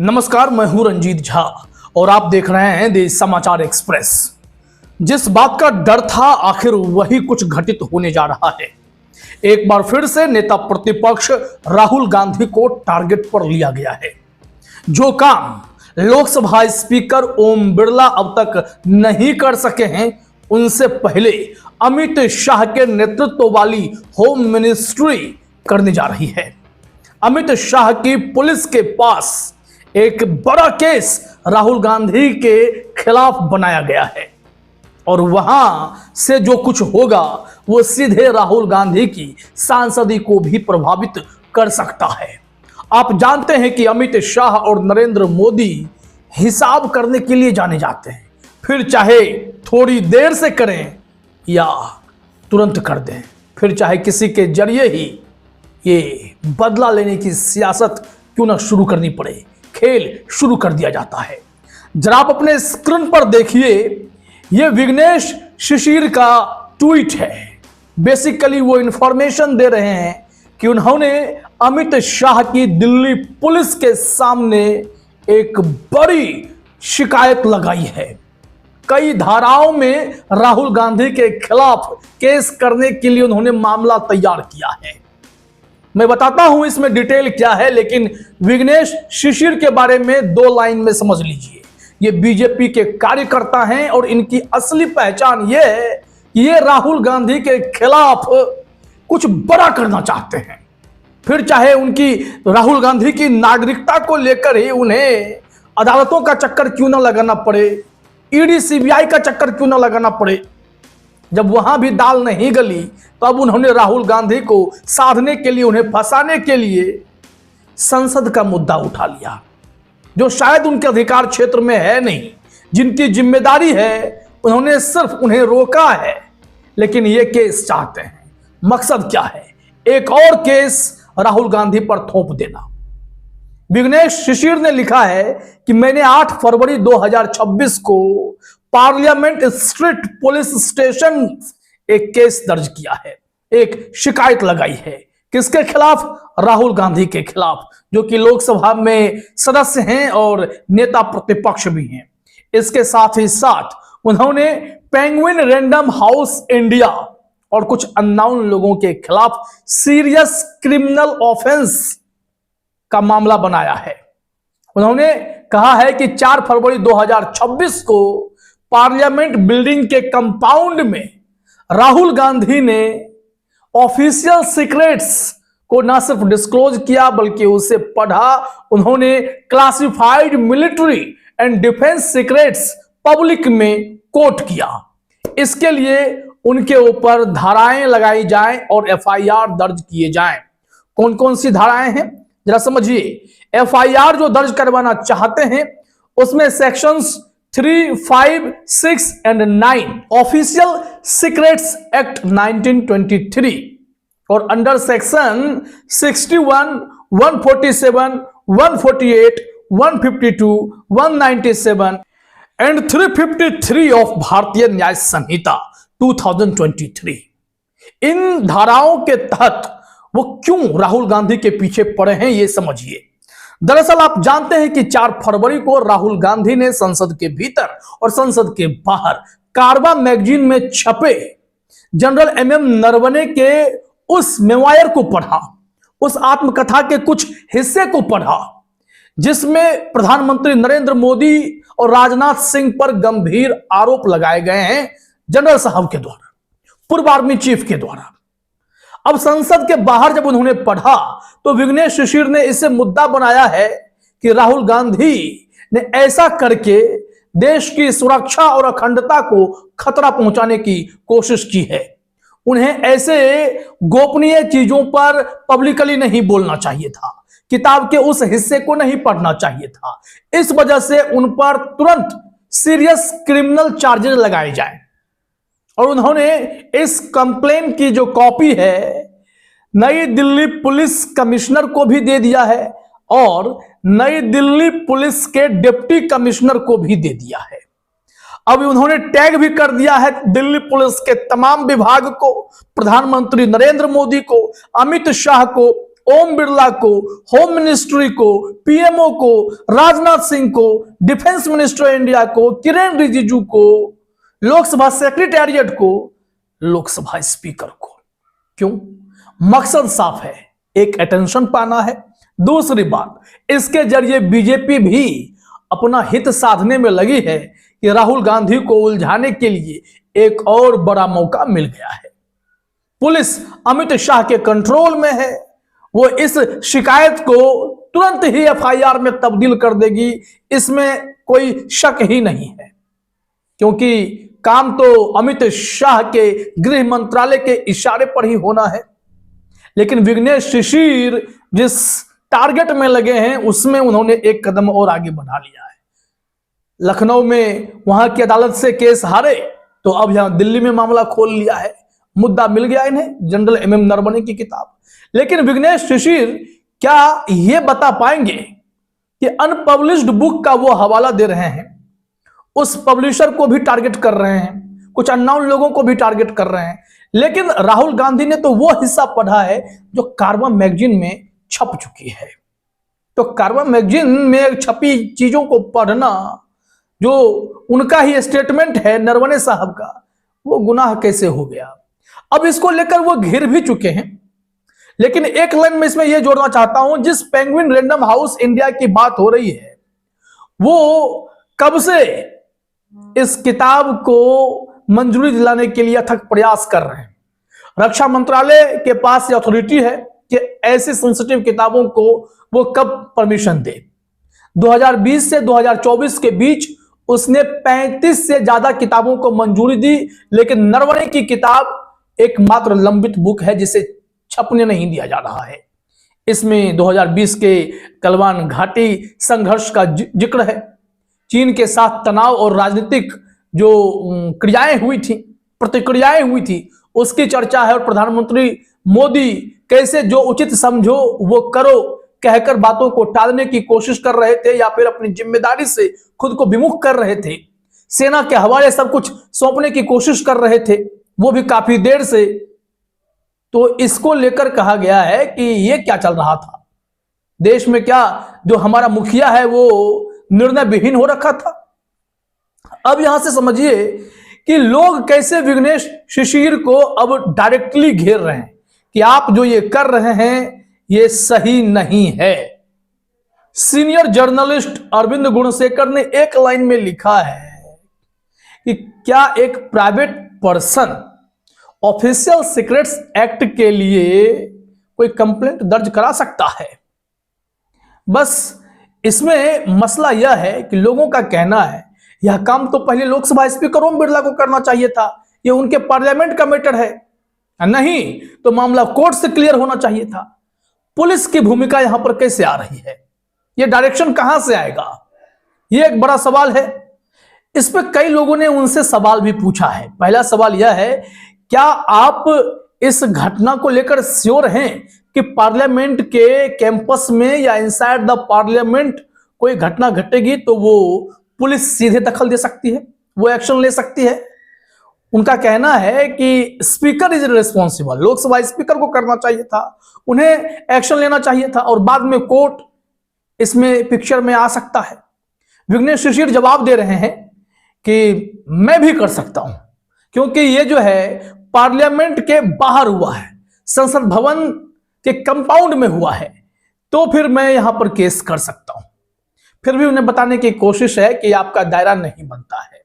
नमस्कार, मैं हूं रंजीत झा और आप देख रहे हैं देश समाचार एक्सप्रेस। जिस बात का डर था आखिर वही कुछ घटित होने जा रहा है। एक बार फिर से नेता प्रतिपक्ष राहुल गांधी को टारगेट पर लिया गया है। जो काम लोकसभा स्पीकर ओम बिरला अब तक नहीं कर सके हैं, उनसे पहले अमित शाह के नेतृत्व वाली होम मिनिस्ट्री करने जा रही है। अमित शाह की पुलिस के पास एक बड़ा केस राहुल गांधी के खिलाफ बनाया गया है और वहां से जो कुछ होगा वो सीधे राहुल गांधी की सांसदी को भी प्रभावित कर सकता है। आप जानते हैं कि अमित शाह और नरेंद्र मोदी हिसाब करने के लिए जाने जाते हैं, फिर चाहे थोड़ी देर से करें या तुरंत कर दें, फिर चाहे किसी के जरिए ही ये बदला लेने की सियासत क्यों ना शुरू करनी पड़े, खेल शुरू कर दिया जाता है। जरा आप अपने स्क्रीन पर देखिए, यह विघ्नेश शिशिर का ट्वीट है। बेसिकली वो इंफॉर्मेशन दे रहे हैं कि उन्होंने अमित शाह की दिल्ली पुलिस के सामने एक बड़ी शिकायत लगाई है। कई धाराओं में राहुल गांधी के खिलाफ केस करने के लिए उन्होंने मामला तैयार किया है। मैं बताता हूं इसमें डिटेल क्या है, लेकिन विघ्नेश शिशिर के बारे में दो लाइन में समझ लीजिए। ये बीजेपी के कार्यकर्ता हैं और इनकी असली पहचान ये है कि ये राहुल गांधी के खिलाफ कुछ बड़ा करना चाहते हैं। फिर चाहे उनकी राहुल गांधी की नागरिकता को लेकर ही उन्हें अदालतों का चक्कर क्यों ना लगाना पड़े, ईडी सीबीआई का चक्कर क्यों ना लगाना पड़े। जब वहां भी दाल नहीं गली तो अब उन्होंने राहुल गांधी को साधने के लिए, उन्हें फंसाने के लिए संसद का मुद्दा उठा लिया, जो शायद उनके अधिकार क्षेत्र में है नहीं, जिनकी जिम्मेदारी है। उन्होंने सिर्फ उन्हें रोका है, लेकिन ये केस चाहते हैं। मकसद क्या है? एक और केस राहुल गांधी पर थोप देना। विघ्नेश शिशिर ने लिखा है कि मैंने 8 फरवरी 2026 को पार्लियामेंट स्ट्रीट पुलिस स्टेशन एक केस दर्ज किया है, एक शिकायत लगाई है। किसके खिलाफ? राहुल गांधी के खिलाफ, जो कि लोकसभा में सदस्य हैं और नेता प्रतिपक्ष भी हैं। इसके साथ ही साथ उन्होंने पेंगुइन रैंडम हाउस इंडिया और कुछ अननोन लोगों के खिलाफ सीरियस क्रिमिनल ऑफेंस का मामला बनाया है। उन्होंने कहा है कि 4 फरवरी 2026 को पार्लियामेंट बिल्डिंग के कंपाउंड में राहुल गांधी ने ऑफिशियल सीक्रेट्स को न सिर्फ डिस्क्लोज किया बल्कि उसे पढ़ा। उन्होंने classified military and defence secrets public में कोट किया। इसके लिए उनके ऊपर धाराएं लगाई जाएं और एफआईआर दर्ज किए जाएं। कौन कौन सी धाराएं हैं जरा समझिए। एफआईआर जो दर्ज करवाना चाहते हैं उसमें sections 3, 5, 6 and 9 official secrets act 1923 और अंडर सेक्शन 61, 147, 148, 152, 197 एंड 353 ऑफ भारतीय न्याय संहिता 2023। इन धाराओं के तहत वो क्यों राहुल गांधी के पीछे पड़े हैं ये समझिए। दरअसल आप जानते हैं कि 4 फरवरी को राहुल गांधी ने संसद के भीतर और संसद के बाहर कारवा मैगजीन में छपे जनरल एमएम नरवणे के उस मेमोयर को पढ़ा, उस आत्मकथा के कुछ हिस्से को पढ़ा, जिसमें प्रधानमंत्री नरेंद्र मोदी और राजनाथ सिंह पर गंभीर आरोप लगाए गए हैं जनरल साहब के द्वारा, पूर्व आर्मी चीफ के द्वारा। अब संसद के बाहर जब उन्होंने पढ़ा तो विघ्नेश शिशिर ने इसे मुद्दा बनाया है कि राहुल गांधी ने ऐसा करके देश की सुरक्षा और अखंडता को खतरा पहुंचाने की कोशिश की है। उन्हें ऐसे गोपनीय चीजों पर पब्लिकली नहीं बोलना चाहिए था, किताब के उस हिस्से को नहीं पढ़ना चाहिए था। इस वजह से उन पर तुरंत सीरियस क्रिमिनल चार्जेस लगाए जाए और उन्होंने इस कंप्लेन की जो कॉपी है नई दिल्ली पुलिस कमिश्नर को भी दे दिया है और नई दिल्ली पुलिस के डिप्टी कमिश्नर को भी दे दिया है। अब उन्होंने टैग भी कर दिया है दिल्ली पुलिस के तमाम विभाग को, प्रधानमंत्री नरेंद्र मोदी को, अमित शाह को ओम बिरला को, होम मिनिस्ट्री को, पीएमओ को, राजनाथ सिंह को, डिफेंस मिनिस्टर इंडिया को, किरेन रिजिजू को, लोकसभा सेक्रेटेरिएट को, लोकसभा स्पीकर को। क्यों? मकसद साफ है, एक अटेंशन पाना है। दूसरी बात, इसके जरिए बीजेपी भी अपना हित साधने में लगी है कि राहुल गांधी को उलझाने के लिए एक और बड़ा मौका मिल गया है। पुलिस अमित शाह के कंट्रोल में है, वो इस शिकायत को तुरंत ही एफआईआर में तब्दील कर देगी, इसमें कोई शक ही नहीं है, क्योंकि काम तो अमित शाह के गृह मंत्रालय के इशारे पर ही होना है। लेकिन विघ्नेश शिशिर जिस टारगेट में लगे हैं उसमें उन्होंने एक कदम और आगे बढ़ा लिया है। लखनऊ में वहां की अदालत से केस हारे तो अब यहां दिल्ली में मामला खोल लिया है। मुद्दा मिल गया इन्हें, जनरल एमएम नरवणे की किताब। लेकिन विघ्नेश शिशिर क्या ये बता पाएंगे कि अनपब्लिश्ड बुक का वो हवाला दे रहे हैं, उस पब्लिशर को भी टारगेट कर रहे हैं, कुछ अननोन लोगों को भी टारगेट कर रहे हैं। लेकिन राहुल गांधी ने तो वो हिस्सा पढ़ा है जो कार्बन मैगजीन में छप चुकी है। तो कार्बन मैगजीन में छपी चीजों को पढ़ना, जो उनका ही स्टेटमेंट है नरवणे साहब का, वो गुनाह कैसे हो गया? अब इसको लेकर वो घिर भी चुके हैं। लेकिन एक लाइन में इसमें यह जोड़ना चाहता हूं, जिस पेंगुइन रैंडम हाउस इंडिया की बात हो रही है वो कब से इस किताब को मंजूरी दिलाने के लिए अथक प्रयास कर रहे हैं। रक्षा मंत्रालय के पास यह अथॉरिटी है कि ऐसी सेंसिटिव किताबों को वो कब परमिशन दे। 2020 से 2024 के बीच उसने 35 से ज्यादा किताबों को मंजूरी दी, लेकिन नरवणे की किताब एकमात्र लंबित बुक है जिसे छपने नहीं दिया जा रहा है। इसमें 2020 के गलवान घाटी संघर्ष का जिक्र है, चीन के साथ तनाव और राजनीतिक जो क्रियाएं हुई थी, प्रतिक्रियाएं हुई थी, उसकी चर्चा है। और प्रधानमंत्री मोदी कैसे जो उचित समझो वो करो कहकर बातों को टालने की कोशिश कर रहे थे या फिर अपनी जिम्मेदारी से खुद को विमुख कर रहे थे, सेना के हवाले सब कुछ सौंपने की कोशिश कर रहे थे, वो भी काफी देर से। तो इसको लेकर कहा गया है कि ये क्या चल रहा था देश में, क्या जो हमारा मुखिया है वो निर्णय विहीन हो रखा था। अब यहां से समझिए कि लोग कैसे विघ्नेश शिशिर को अब डायरेक्टली घेर रहे हैं कि आप जो ये कर रहे हैं ये सही नहीं है। सीनियर जर्नलिस्ट अरविंद गुणसेकर ने एक लाइन में लिखा है कि क्या एक private person official secrets act के लिए कोई कंप्लेंट दर्ज करा सकता है? बस इसमें मसला यह है कि लोगों का कहना है यह काम तो पहले लोकसभा स्पीकर ओम बिरला को करना चाहिए था, यह उनके पार्लियामेंट का मैटर है, नहीं तो मामला कोर्ट से क्लियर होना चाहिए था। पुलिस की भूमिका यहां पर कैसे आ रही है? यह डायरेक्शन कहां से आएगा? यह एक बड़ा सवाल है। इस पर कई लोगों ने उनसे सवाल भी पूछा है। पहला सवाल यह है, क्या आप इस घटना को लेकर श्योर हैं कि पार्लियामेंट के कैंपस में या इनसाइड द पार्लियामेंट कोई घटना घटेगी तो वो पुलिस सीधे दखल दे सकती है, वो एक्शन ले सकती है? उनका कहना है कि speaker is responsible, Lok Sabha speaker को करना चाहिए था, उन्हें एक्शन लेना चाहिए था और बाद में कोर्ट इसमें पिक्चर में आ सकता है। विघ्नेश शिशिर जवाब दे रहे हैं कि मैं भी कर सकता हूं, क्योंकि ये जो है पार्लियामेंट के बाहर हुआ है, संसद भवन के कंपाउंड में हुआ है, तो फिर मैं यहां पर केस कर सकता हूं। फिर भी उन्हें बताने की कोशिश है कि आपका दायरा नहीं बनता है।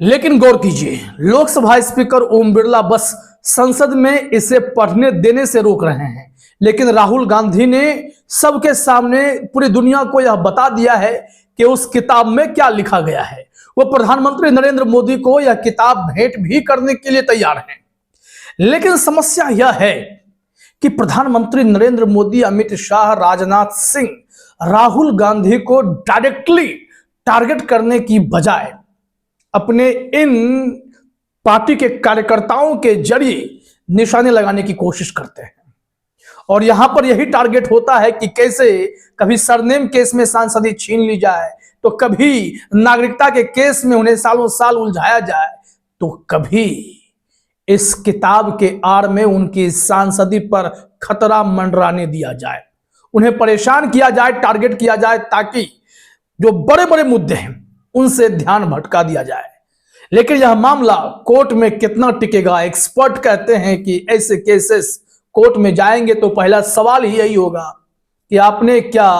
लेकिन गौर कीजिए, लोकसभा स्पीकर ओम बिरला बस संसद में इसे पढ़ने देने से रोक रहे हैं, लेकिन राहुल गांधी ने सबके सामने पूरी दुनिया को यह बता दिया है कि उस किताब में क्या लिखा गया है। वो प्रधानमंत्री नरेंद्र मोदी को यह किताब भेंट भी करने के लिए तैयार हैं। लेकिन समस्या यह है कि प्रधानमंत्री नरेंद्र मोदी, अमित शाह, राजनाथ सिंह राहुल गांधी को डायरेक्टली टारगेट करने की बजाय अपने इन पार्टी के कार्यकर्ताओं के जरिए निशाने लगाने की कोशिश करते हैं। और यहां पर यही टारगेट होता है कि कैसे कभी सरनेम केस में सांसदी छीन ली जाए, तो कभी नागरिकता के केस में उन्हें सालों साल उलझाया जाए, तो कभी इस किताब के आड़ में उनकी सांसदी पर खतरा मंडराने दिया जाए, उन्हें परेशान किया जाए, टारगेट किया जाए, ताकि जो बड़े बड़े मुद्दे हैं उनसे ध्यान भटका दिया जाए। लेकिन यह मामला कोर्ट में कितना टिकेगा? एक्सपर्ट कहते हैं कि ऐसे केसेस कोर्ट में जाएंगे तो पहला सवाल ही यही होगा कि आपने क्या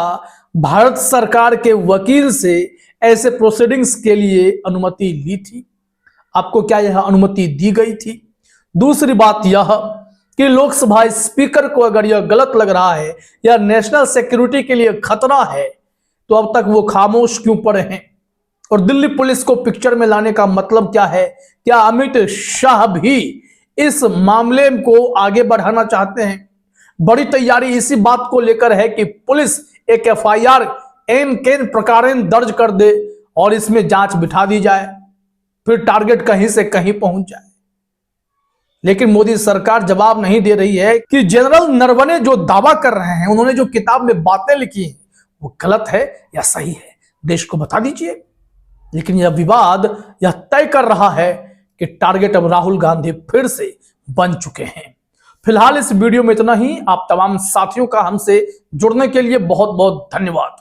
भारत सरकार के वकील से ऐसे प्रोसीडिंग्स के लिए अनुमति ली थी? आपको क्या यह अनुमति दी गई थी? दूसरी बात यह कि लोकसभा स्पीकर को अगर यह गलत लग रहा है या नेशनल सिक्योरिटी के लिए खतरा है तो अब तक वो खामोश क्यों पड़े हैं? और दिल्ली पुलिस को पिक्चर में लाने का मतलब क्या है? क्या अमित शाह भी इस मामले को आगे बढ़ाना चाहते हैं? बड़ी तैयारी इसी बात को लेकर है कि पुलिस एक एफआईआर एन केन प्रकारेण दर्ज कर दे और इसमें जांच बिठा दी जाए, फिर टारगेट कहीं से कहीं पहुंच जाए। लेकिन मोदी सरकार जवाब नहीं दे रही है कि जनरल नरवणे जो दावा कर रहे हैं, उन्होंने जो किताब में बातें लिखी हैं वो गलत है या सही है, देश को बता दीजिए। लेकिन यह विवाद यह तय कर रहा है कि टारगेट अब राहुल गांधी फिर से बन चुके हैं। फिलहाल इस वीडियो में इतना ही। आप तमाम साथियों का हमसे जुड़ने के लिए बहुत बहुत धन्यवाद।